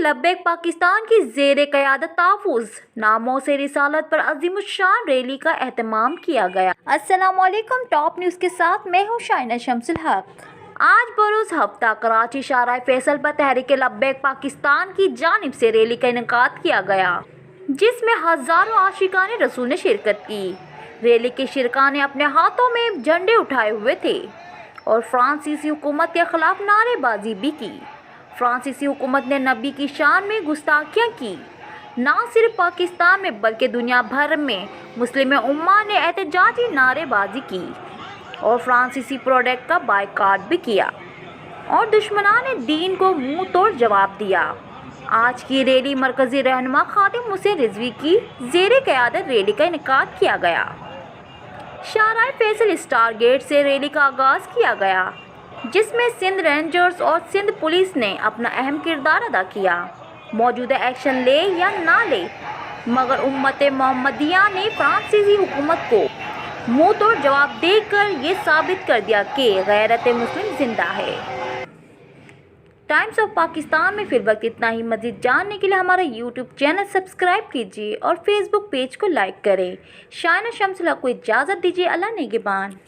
लब्बैक पाकिस्तान की ज़ेर क़यादत तहफ़्फ़ुज़ नामों से रिसालत पर अज़ीमुश्शान रैली का एहतमाम किया गया। अस्सलामुअलैकुम, टॉप न्यूज़ के साथ मैं हूँ शाइना शम्सुल हक। आज बरोज़ हफ्ता कराची शाहराह फैसल पर तहरीक लब्बैक पाकिस्तान की जानिब से रैली का इनेकाद किया गया, जिसमें हज़ारों आशिकाने रसूल ने शिरकत की। रैली के शिरकाने अपने हाथों में झंडे उठाए हुए थे और फ्रांसीसी हुकूमत के खिलाफ नारेबाजी भी की। फ्रांसीसी हुकूमत ने नबी की शान में गुस्ताखियाँ की। ना सिर्फ पाकिस्तान में बल्कि दुनिया भर में मुस्लिम उम्मा ने एहतजाजी नारेबाजी की और फ्रांसीसी प्रोडक्ट का बायकॉट भी किया और दुश्मनाने दीन को मुंह तोड़ जवाब दिया। आज की रैली मरकज़ी रहनुमा खादिम हुसैन रिजवी की ज़ेर क़यादत रैली का इनेकाद किया गया। शाहराह फैसल स्टार गेट से रैली का आगाज़ किया गया, जिसमें सिंध रेंजर्स और सिंध पुलिस ने अपना अहम किरदार अदा किया। मौजूदा एक्शन ले या ना ले, मगर उम्मत मोहम्मदिया ने फ्रांसीसी हुकूमत को मुंह तोड़ जवाब देकर ये साबित कर दिया कि गैरत मुस्लिम जिंदा है। टाइम्स ऑफ पाकिस्तान में फिर वक्त इतना ही। मज़ीद जानने के लिए हमारा यूट्यूब चैनल सब्सक्राइब कीजिए और फेसबुक पेज को लाइक करें। शाइना शम्सुल हक को इजाज़त दीजिए। अल्लाह निगहबान।